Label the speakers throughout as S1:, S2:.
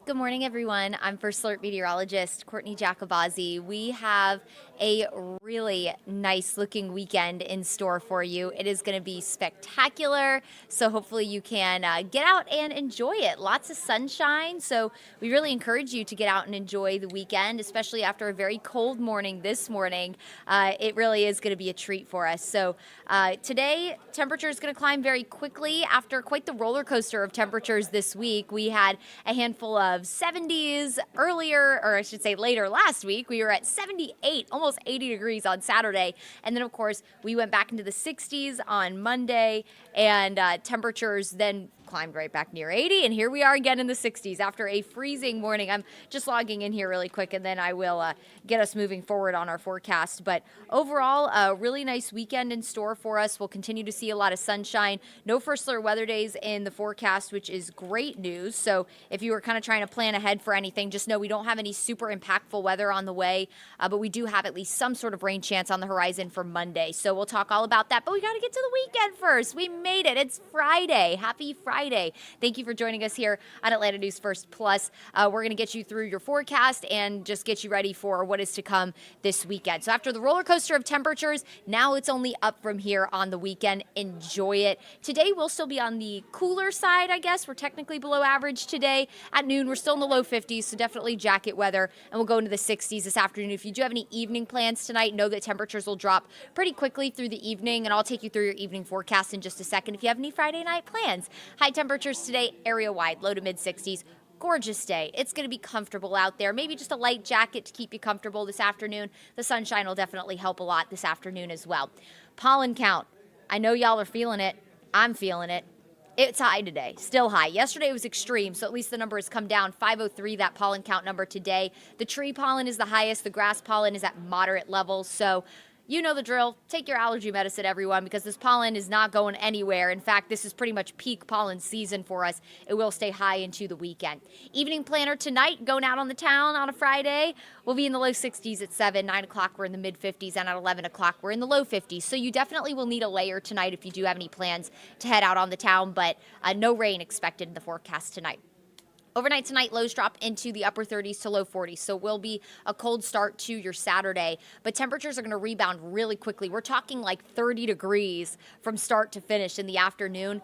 S1: Good morning, everyone. I'm First Alert Meteorologist Courtney Jacobazzi. We have a really nice looking weekend in store for you. It is going to be spectacular, so hopefully you can get out and enjoy it. Lots of sunshine, so we really encourage you to get out and enjoy the weekend, especially after a very cold morning this morning. It really is going to be a treat for us. So today, temperature is going to climb very quickly after quite the roller coaster of temperatures this week. We had a handful of 70s earlier, or I should say later last week. We were at 78, almost 80 degrees on Saturday. And then, of course, we went back into the 60s on Monday, and temperatures then climbed right back near 80, and here we are again in the 60s after a freezing morning. I'm just logging in here really quick, and then I will get us moving forward on our forecast. But overall, a really nice weekend in store for us. We'll continue to see a lot of sunshine. No first alert weather days in the forecast, which is great news. So if you were kind of trying to plan ahead for anything, just know we don't have any super impactful weather on the way, but we do have at least some sort of rain chance on the horizon for Monday. So we'll talk all about that, but we got to get to the weekend first. We made it. It's Friday. Happy Friday. Thank you for joining us here on Atlanta News First Plus. We're going to get you through your forecast and just get you ready for what is to come this weekend. So after the roller coaster of temperatures, now it's only up from here on the weekend. Enjoy it. Today we'll still be on the cooler side, I guess. We're technically below average today. At noon, we're still in the low 50s, so definitely jacket weather, and we'll go into the 60s this afternoon. If you do have any evening plans tonight, know that temperatures will drop pretty quickly through the evening, and I'll take you through your evening forecast in just a second if you have any Friday night plans. High temperatures today, area-wide, low to mid-60s. Gorgeous day. It's going to be comfortable out there. Maybe just a light jacket to keep you comfortable this afternoon. The sunshine will definitely help a lot this afternoon as well. Pollen count. I know y'all are feeling it. I'm feeling it. It's high today, still high. Yesterday was extreme, so at least the number has come down. 503, that pollen count number today. The tree pollen is the highest. The grass pollen is at moderate levels, so you know the drill. Take your allergy medicine, everyone, because this pollen is not going anywhere. In fact, this is pretty much peak pollen season for us. It will stay high into the weekend. Evening planner tonight, going out on the town on a Friday. We'll be in the low 60s at 7, 9 o'clock we're in the mid 50s, and at 11 o'clock we're in the low 50s. So you definitely will need a layer tonight if you do have any plans to head out on the town, but no rain expected in the forecast tonight. Overnight tonight, lows drop into the upper 30s to low 40s, so it will be a cold start to your Saturday, but temperatures are going to rebound really quickly. We're talking like 30 degrees from start to finish in the afternoon.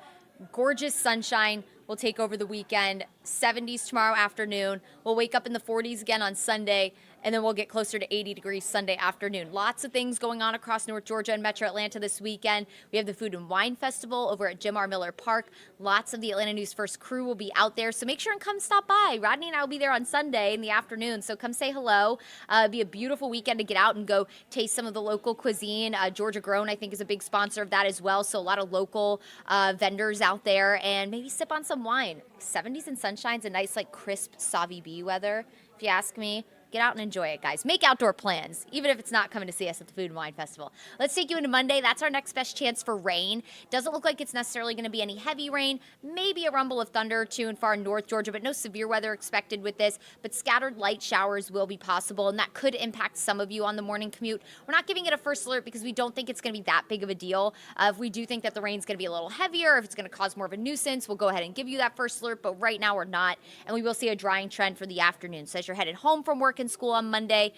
S1: Gorgeous sunshine will take over the weekend. 70s tomorrow afternoon. We'll wake up in the 40s again on Sunday, and then we'll get closer to 80 degrees Sunday afternoon. Lots of things going on across North Georgia and Metro Atlanta this weekend. We have the Food and Wine Festival over at Jim R. Miller Park. Lots of the Atlanta News First crew will be out there, so make sure and come stop by. Rodney and I will be there on Sunday in the afternoon, so come say hello. It'll be a beautiful weekend to get out and go taste some of the local cuisine. Georgia Grown, I think, is a big sponsor of that as well, so a lot of local vendors out there, and maybe sip on some wine. 70s and sunshine's a nice, like, crisp Savvy Bee weather, if you ask me. Get out and enjoy it, guys. Make outdoor plans, even if it's not coming to see us at the Food and Wine Festival. Let's take you into Monday. That's our next best chance for rain. Doesn't look like it's necessarily going to be any heavy rain. Maybe a rumble of thunder to and far North Georgia, but no severe weather expected with this. But scattered light showers will be possible, and that could impact some of you on the morning commute. We're not giving it a first alert because we don't think it's going to be that big of a deal. If we do think that the rain's going to be a little heavier, if it's going to cause more of a nuisance, we'll go ahead and give you that first alert, but right now we're not. And we will see a drying trend for the afternoon. So as you're headed home from work and school on Monday,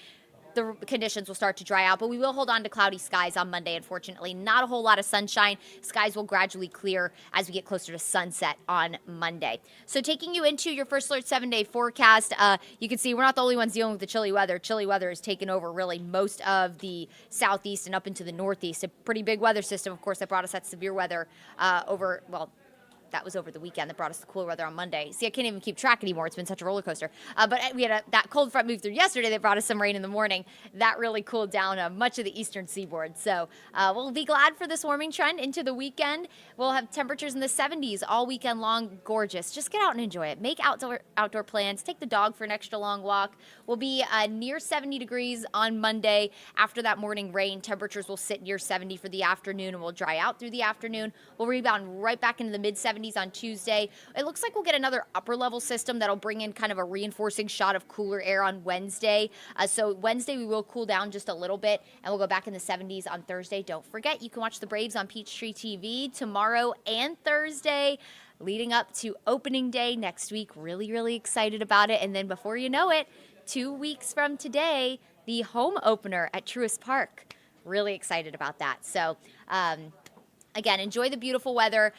S1: the conditions will start to dry out, but we will hold on to cloudy skies on Monday, unfortunately. Not a whole lot of sunshine. Skies will gradually clear as we get closer to sunset on Monday. So taking you into your first alert 7-day forecast, you can see we're not the only ones dealing with the chilly weather. Chilly weather has taken over really most of the southeast and up into the northeast. A pretty big weather system, of course, that brought us that severe weather that was over the weekend that brought us the cooler weather on Monday. See, I can't even keep track anymore. It's been such a roller coaster. But we had that cold front move through yesterday that brought us some rain in the morning. That really cooled down much of the eastern seaboard. So we'll be glad for this warming trend into the weekend. We'll have temperatures in the 70s all weekend long. Gorgeous. Just get out and enjoy it. Make outdoor plans. Take the dog for an extra long walk. We'll be near 70 degrees on Monday. After that morning rain, temperatures will sit near 70 for the afternoon, and we'll dry out through the afternoon. We'll rebound right back into the mid-70s on Tuesday. It looks like we'll get another upper level system that'll bring in kind of a reinforcing shot of cooler air on Wednesday. So Wednesday we will cool down just a little bit, and we'll go back in the 70s on Thursday. Don't forget, you can watch the Braves on Peachtree TV tomorrow and Thursday. leading up to opening day next week. Really, really excited about it. And then before you know it, 2 weeks from today, the home opener at Truist Park. Really excited about that. So, again, enjoy the beautiful weather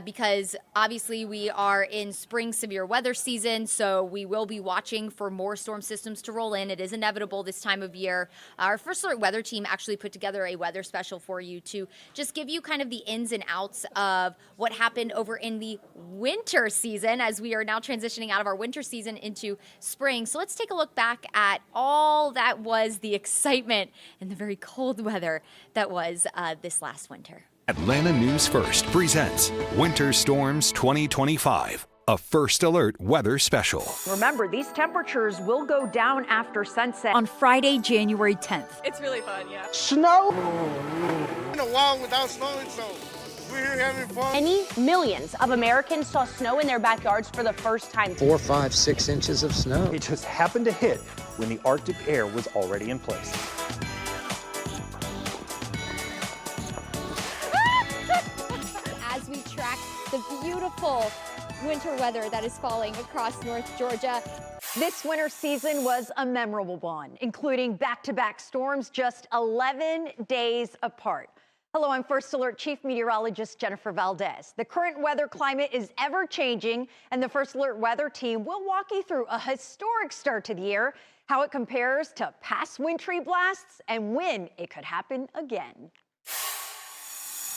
S1: because obviously we are in spring severe weather season, so we will be watching for more storm systems to roll in. It is inevitable this time of year. Our First Alert weather team actually put together a weather special for you to just give you kind of the ins and outs of what happened over in the winter season as we are now transitioning out of our winter season into spring. So let's take a look back at all that was the excitement and the very cold weather that was this last winter.
S2: Atlanta News First presents Winter Storms 2025, a First Alert weather special.
S3: Remember, these temperatures will go down after sunset
S4: on Friday, January 10th.
S5: It's really fun, yeah.
S6: Snow? In a while without snowing, so we're here having fun.
S7: Millions of Americans saw snow in their backyards for the first time.
S8: 4, 5, 6 inches of snow.
S9: It just happened to hit when the Arctic air was already in place.
S1: As we track the beautiful winter weather that is falling across North Georgia.
S3: This winter season was a memorable one, including back-to-back storms just 11 days apart. Hello, I'm First Alert Chief Meteorologist Jennifer Valdez. The current weather climate is ever-changing, and the First Alert weather team will walk you through a historic start to the year, how it compares to past wintry blasts, and when it could happen again.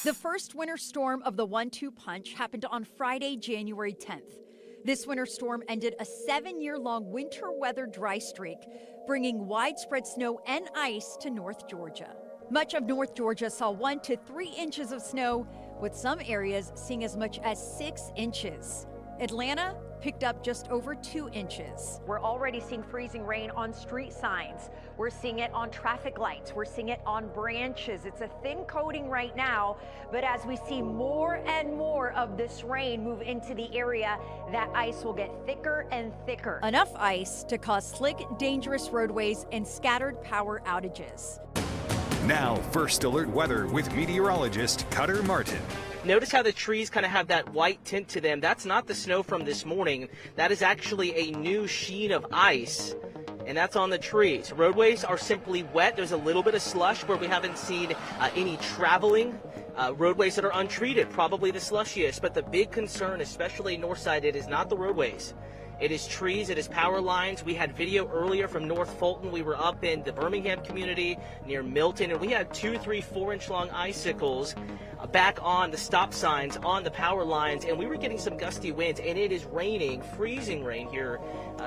S4: The first winter storm of the 1-2 punch happened on Friday, January 10th. This winter storm ended a 7-year-long winter weather dry streak, bringing widespread snow and ice to North Georgia. Much of North Georgia saw 1 to 3 inches of snow, with some areas seeing as much as 6 inches. Atlanta picked up just over 2 inches.
S3: We're already seeing freezing rain on street signs. We're seeing it on traffic lights. We're seeing it on branches. It's a thin coating right now, but as we see more and more of this rain move into the area, that ice will get thicker and thicker.
S4: Enough ice to cause slick, dangerous roadways and scattered power outages.
S2: Now, First Alert weather with meteorologist Cutter Martin.
S5: Notice how the trees kind of have that white tint to them. That's not the snow from this morning. That is actually a new sheen of ice, and that's on the trees. Roadways are simply wet. There's a little bit of slush where we haven't seen any traveling. Roadways that are untreated, probably the slushiest. But the big concern, especially north side, it is not the roadways. It is trees, it is power lines. We had video earlier from North Fulton. We were up in the Birmingham community near Milton, and we had 2, 3, 4-inch long icicles back on the stop signs, on the power lines, and we were getting some gusty winds, and it is raining, freezing rain here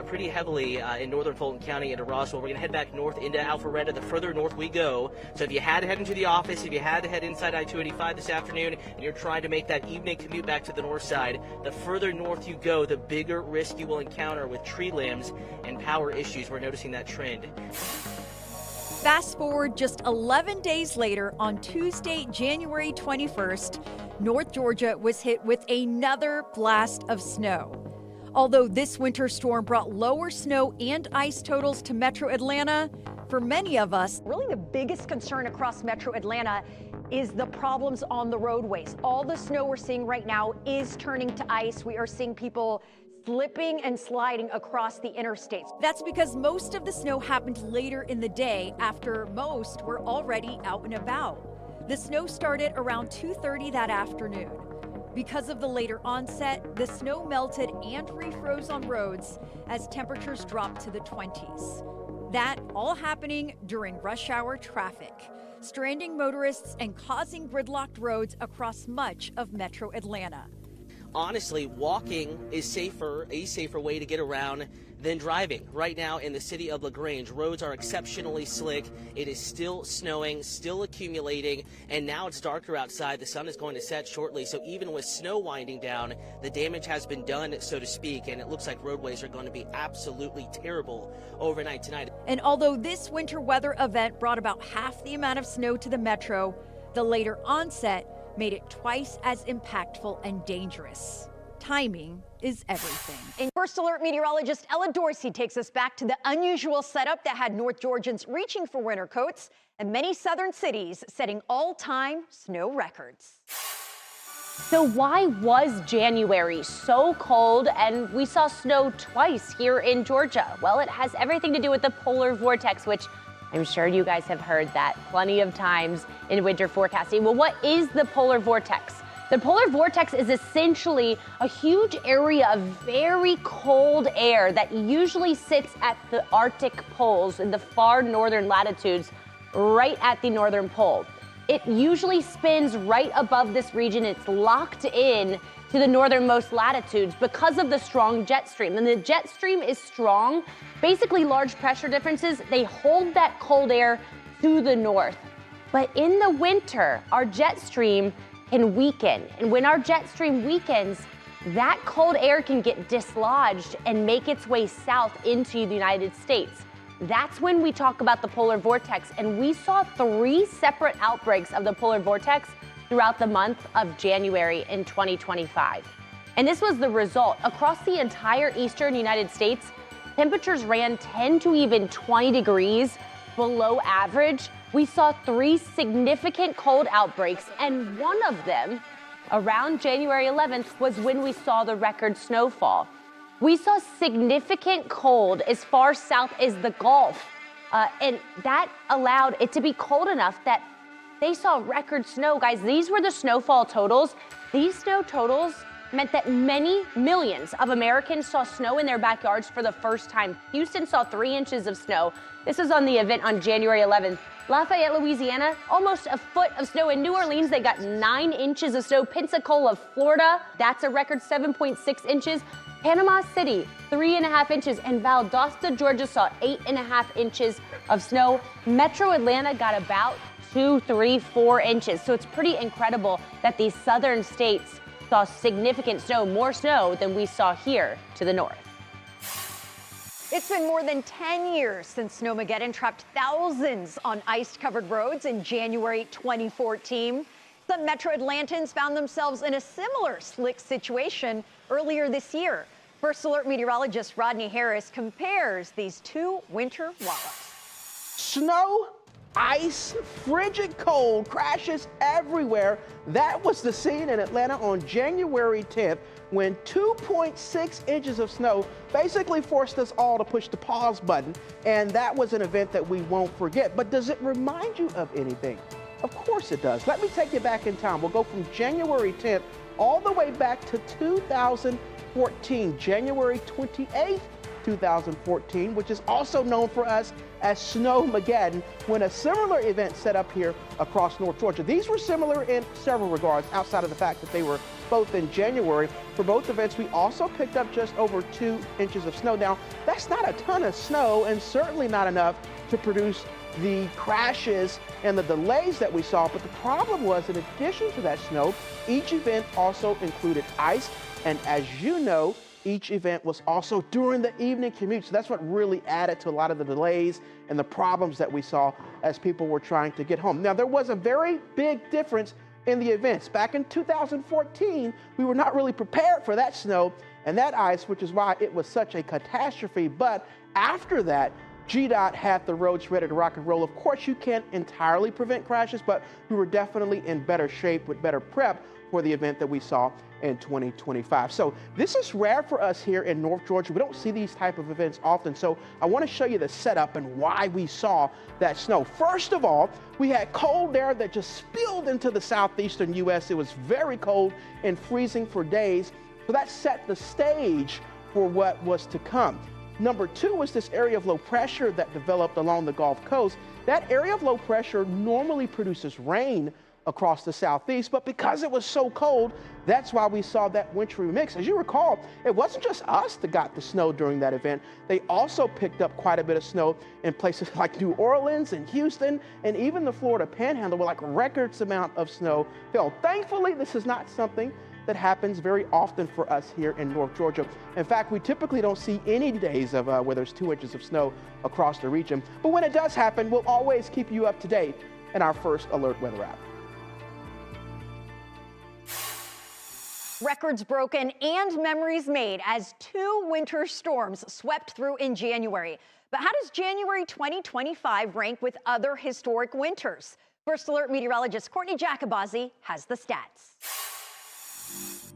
S5: pretty heavily in northern Fulton County into Roswell. We're going to head back north into Alpharetta the further north we go. So if you had to head into the office, if you had to head inside I-285 this afternoon, and you're trying to make that evening commute back to the north side, the further north you go, the bigger risk you will encounter with tree limbs and power issues. We're noticing that trend.
S4: Fast forward just 11 days later, on Tuesday, January 21st, North Georgia was hit with another blast of snow. Although this winter storm brought lower snow and ice totals to Metro Atlanta, for many of us,
S3: Really the biggest concern across Metro Atlanta is the problems on the roadways. All the snow we're seeing right now is turning to ice. We are seeing people slipping and sliding across the interstates.
S4: that's because most of the snow happened later in the day after most were already out and about. The snow started around 2:30 that afternoon. Because of the later onset, the snow melted and refroze on roads as temperatures dropped to the 20s. That all happening during rush hour traffic, stranding motorists and causing gridlocked roads across much of Metro Atlanta.
S5: Honestly, walking is a safer way to get around than driving. Right now in the city of LaGrange, roads are exceptionally slick. It is still snowing, still accumulating, and now it's darker outside. The sun is going to set shortly, so even with snow winding down, the damage has been done, so to speak, and it looks like roadways are going to be absolutely terrible overnight tonight.
S4: And although this winter weather event brought about half the amount of snow to the metro, the later onset made it twice as impactful and dangerous. Timing is everything.
S3: And First Alert meteorologist Ella Dorsey takes us back to the unusual setup that had North Georgians reaching for winter coats and many southern cities setting all-time snow records.
S7: So why was January so cold and we saw snow twice here in Georgia? Well, it has everything to do with the polar vortex, which I'm sure you guys have heard that plenty of times in winter forecasting. Well, what is the polar vortex? The polar vortex is essentially a huge area of very cold air that usually sits at the Arctic poles in the far northern latitudes, right at the northern pole. It usually spins right above this region. It's locked in to the northernmost latitudes because of the strong jet stream. And the jet stream is strong. Basically, large pressure differences, they hold that cold air to the north. But in the winter, our jet stream can weaken. And when our jet stream weakens, that cold air can get dislodged and make its way south into the United States. That's when we talk about the polar vortex. And we saw 3 separate outbreaks of the polar vortex throughout the month of January in 2025. And this was the result. Across the entire eastern United States, temperatures ran 10 to even 20 degrees below average. We saw 3 significant cold outbreaks, and one of them, around January 11th, was when we saw the record snowfall. We saw significant cold as far south as the Gulf, and that allowed it to be cold enough that they saw record snow. Guys, these were the snowfall totals. These snow totals meant that many millions of Americans saw snow in their backyards for the first time. Houston saw 3 inches of snow. This was on the event on January 11th. Lafayette, Louisiana, almost a foot of snow. In New Orleans, they got 9 inches of snow. Pensacola, Florida, that's a record 7.6 inches. Panama City, 3.5 inches. And Valdosta, Georgia, saw 8.5 inches of snow. Metro Atlanta got about 2, 3, 4 inches. So it's pretty incredible that these southern states saw significant snow, more snow than we saw here to the north.
S3: It's been more than 10 years since Snowmageddon trapped thousands on ice-covered roads in January 2014. Some Metro Atlantans found themselves in a similar slick situation earlier this year. First Alert meteorologist Rodney Harris compares these 2 winter wallops.
S10: Snow, ice, frigid cold, crashes everywhere. That was the scene in Atlanta on January 10th when 2.6 inches of snow basically forced us all to push the pause button. And that was an event that we won't forget. But does it remind you of anything? Of course it does. Let me take you back in time. We'll go from January 10th all the way back to 2014, January 28th. 2014, which is also known for us as Snowmageddon, when a similar event set up here across North Georgia. These were similar in several regards, outside of the fact that they were both in January. For both events, we also picked up just over 2 inches of snow. Now, that's not a ton of snow, and certainly not enough to produce the crashes and the delays that we saw. But the problem was, in addition to that snow, each event also included ice, and as you know, each event was also during the evening commute. So that's what really added to a lot of the delays and the problems that we saw as people were trying to get home. Now, there was a very big difference in the events. Back in 2014, we were not really prepared for that snow and that ice, which is why it was such a catastrophe. But after that, GDOT had the roads ready to rock and roll. Of course, you can't entirely prevent crashes, but we were definitely in better shape with better prep for the event that we saw in 2025. So this is rare for us here in North Georgia. We don't see these type of events often. So I want to show you the setup and why we saw that snow. First of all, we had cold air that just spilled into the southeastern U.S. It was very cold and freezing for days. So that set the stage for what was to come. Number 2 was this area of low pressure that developed along the Gulf Coast. That area of low pressure normally produces rain across the southeast, but because it was so cold, that's why we saw that wintry mix. As you recall, it wasn't just us that got the snow during that event. They also picked up quite a bit of snow in places like New Orleans and Houston, and even the Florida Panhandle, where like records amount of snow fell. Thankfully, this is not something that happens very often for us here in North Georgia. In fact, we typically don't see any days of where there's 2 inches of snow across the region. But when it does happen, we'll always keep you up to date in our First Alert weather app.
S3: Records broken and memories made as 2 winter storms swept through in January. But how does January 2025 rank with other historic winters? First Alert meteorologist Courtney Jacobazi has the stats.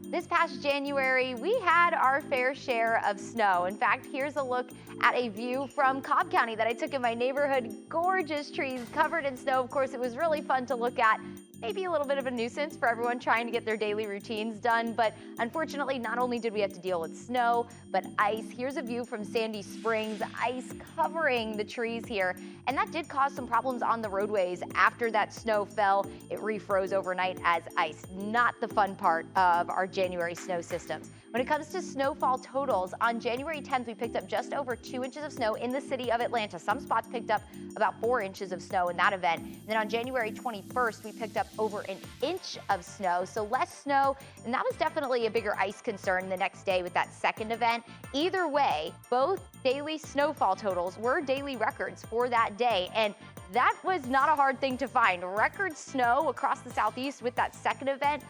S1: This past January, we had our fair share of snow. In fact, here's a look at a view from Cobb County that I took in my neighborhood. Gorgeous trees covered in snow. Of course, it was really fun to look at. Maybe a little bit of a nuisance for everyone trying to get their daily routines done, but unfortunately, not only did we have to deal with snow, but ice. Here's a view from Sandy Springs, ice covering the trees here, and that did cause some problems on the roadways. After that snow fell, it refroze overnight as ice. Not the fun part of our January snow systems. When it comes to snowfall totals, on January 10th, we picked up just over 2 inches of snow in the city of Atlanta. Some spots picked up about 4 inches of snow in that event. And then on January 21st, we picked up over an inch of snow, so less snow, and that was definitely a bigger ice concern the next day with that second event. Either way, both daily snowfall totals were daily records for that day, and that was not a hard thing to find. Record snow across the southeast with that second event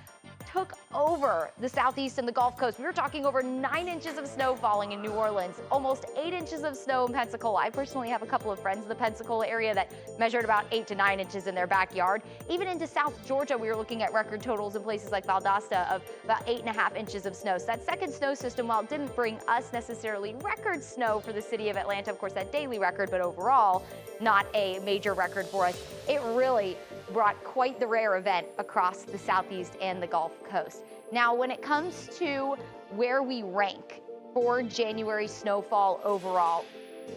S1: took over the southeast and the Gulf Coast. We were talking over 9 inches of snow falling in New Orleans, almost 8 inches of snow in Pensacola. I personally have a couple of friends in the Pensacola area that measured about 8 to 9 inches in their backyard. Even into South Georgia, we were looking at record totals in places like Valdosta of about 8.5 inches of snow. So that second snow system, while it didn't bring us necessarily record snow for the city of Atlanta, of course that daily record, but overall not a major record for us, it really brought quite the rare event across the southeast and the Gulf Coast. Now, when it comes to where we rank for January snowfall overall,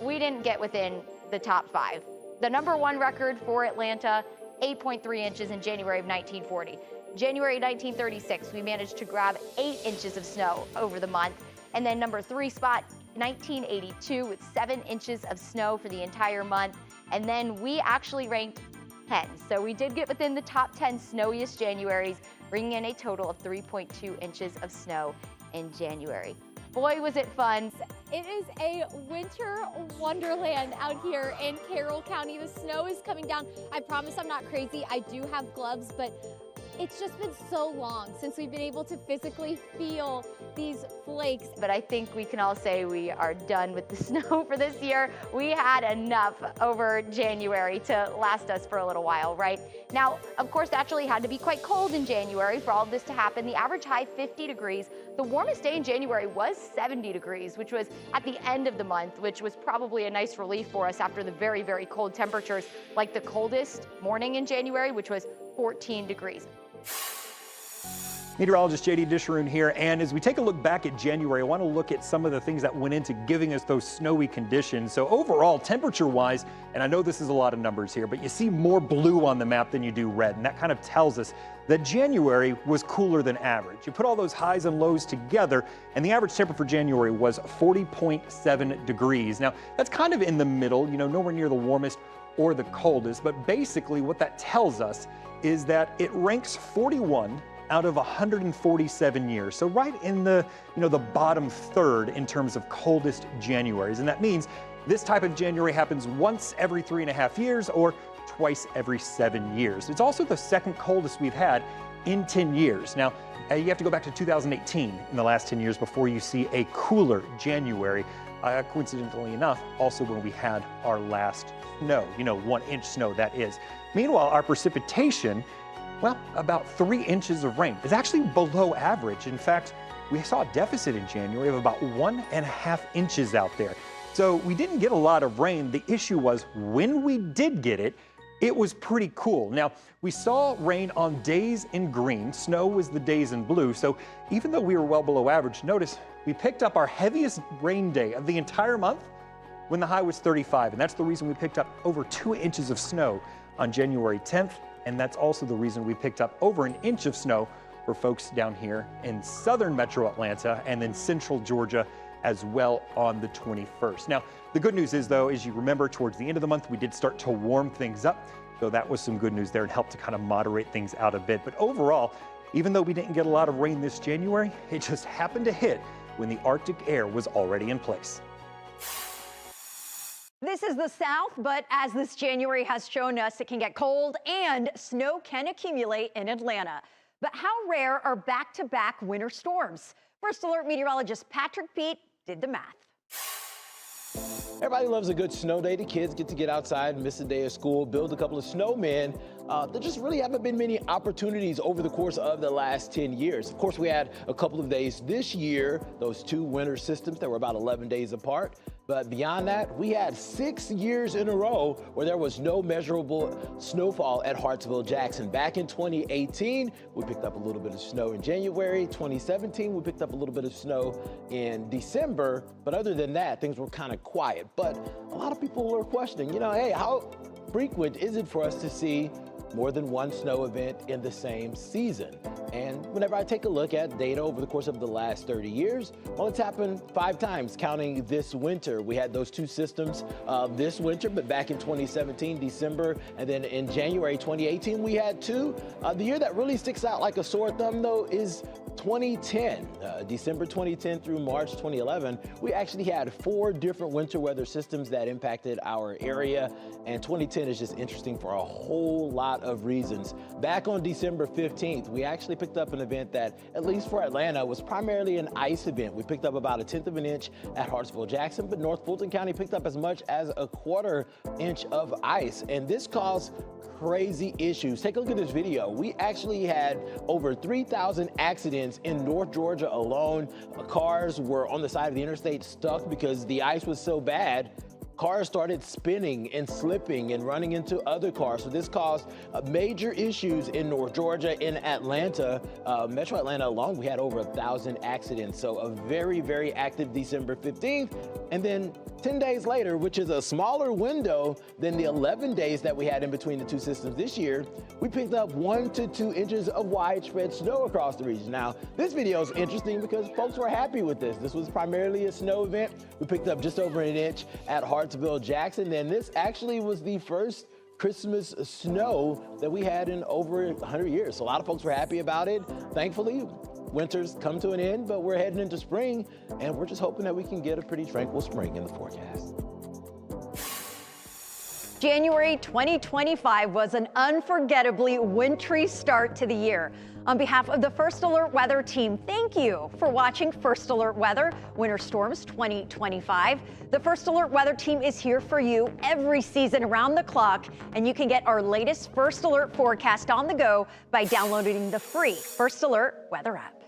S1: we didn't get within the top 5. The number 1 record for Atlanta, 8.3 inches in January of 1940. January 1936, we managed to grab 8 inches of snow over the month. And then number 3 spot, 1982, with 7 inches of snow for the entire month. And then we actually ranked 10. So we did get within the top 10 snowiest Januaries, bringing in a total of 3.2 inches of snow in January. Boy, was it fun.
S11: It is a winter wonderland out here in Carroll County. The snow is coming down. I promise I'm not crazy. I do have gloves, but it's just been so long since we've been able to physically feel these flakes.
S1: But I think we can all say we are done with the snow for this year. We had enough over January to last us for a little while, right? Now, of course, naturally had to be quite cold in January for all of this to happen. The average high, 50 degrees. The warmest day in January was 70 degrees, which was at the end of the month, which was probably a nice relief for us after the very, very cold temperatures, like the coldest morning in January, which was 14 degrees.
S9: Meteorologist J.D. Disharoon here, and as we take a look back at January, I want to look at some of the things that went into giving us those snowy conditions. So overall, temperature-wise, and I know this is a lot of numbers here, but you see more blue on the map than you do red, and that kind of tells us that January was cooler than average. You put all those highs and lows together, and the average temperature for January was 40.7 degrees. Now, that's kind of in the middle, you know, nowhere near the warmest or the coldest, but basically what that tells us is that it ranks 41 out of 147 years. So right in the, the bottom third in terms of coldest Januaries. And that means this type of January happens once every 3.5 years or twice every 7 years. It's also the second coldest we've had in 10 years. Now, you have to go back to 2018 in the last 10 years before you see a cooler January. Coincidentally enough, also when we had our last snow, 1 inch snow, that is. Meanwhile, our precipitation, well, about 3 inches of rain is actually below average. In fact, we saw a deficit in January of about 1.5 inches out there. So we didn't get a lot of rain. The issue was when we did get it, it was pretty cool. Now, we saw rain on days in green. Snow was the days in blue. So even though we were well below average, notice we picked up our heaviest rain day of the entire month when the high was 35. And that's the reason we picked up over 2 inches of snow on January 10th. And that's also the reason we picked up over 1 inch of snow for folks down here in southern metro Atlanta and then central Georgia as well on the 21st. Now, the good news is, though, as you remember, towards the end of the month, we did start to warm things up. So that was some good news there and helped to kind of moderate things out a bit. But overall, even though we didn't get a lot of rain this January, it just happened to hit when the Arctic air was already in place.
S3: This is the South, but as this January has shown us, it can get cold and snow can accumulate in Atlanta. But how rare are back-to-back winter storms? First Alert meteorologist Patrick Pete did the math.
S12: Everybody loves a good snow day. The kids get to get outside, miss a day of school, build a couple of snowmen.
S10: there just really haven't been many opportunities over the course of the last 10 years. Of course, we had a couple of days this year, those two winter systems that were about 11 days apart. But beyond that, we had 6 years in a row where there was no measurable snowfall at Hartsville-Jackson. Back in 2018, we picked up a little bit of snow in January. 2017, we picked up a little bit of snow in December. But other than that, things were kind of quiet. But a lot of people were questioning, hey, how frequent is it for us to see more than one snow event in the same season? And whenever I take a look at data over the course of the last 30 years, well, it's happened 5 times, counting this winter. We had those two systems this winter, but back in 2017, December, and then in January 2018, we had 2. The year that really sticks out like a sore thumb, though, is 2010. December 2010 through March 2011, we actually had 4 different winter weather systems that impacted our area. And 2010 is just interesting for a whole lot of reasons. Back on December 15th, we actually picked up an event that, at least for Atlanta, was primarily an ice event. We picked up about 1/10 of an inch at Hartsville-Jackson, but North Fulton County picked up as much as 1/4 inch of ice. And this caused crazy issues. Take a look at this video. We actually had over 3,000 accidents in North Georgia alone. Cars were on the side of the interstate stuck because the ice was so bad. Cars started spinning and slipping and running into other cars. So this caused major issues in North Georgia. In Atlanta, Metro Atlanta alone, we had over 1,000 accidents. So a very, very active December 15th. And then 10 days later, which is a smaller window than the 11 days that we had in between the two systems this year, we picked up 1 to 2 inches of widespread snow across the region. Now, this video is interesting because folks were happy with this. This was primarily a snow event. We picked up just over 1 inch at Hartsville-Jackson, and this actually was the first Christmas snow that we had in over 100 years. So a lot of folks were happy about it. Thankfully, winter's come to an end, but we're heading into spring, and we're just hoping that we can get a pretty tranquil spring in the forecast.
S3: January 2025 was an unforgettably wintry start to the year. On behalf of the First Alert Weather team, thank you for watching First Alert Weather Winter Storms 2025. The First Alert Weather team is here for you every season around the clock, and you can get our latest First Alert forecast on the go by downloading the free First Alert Weather app.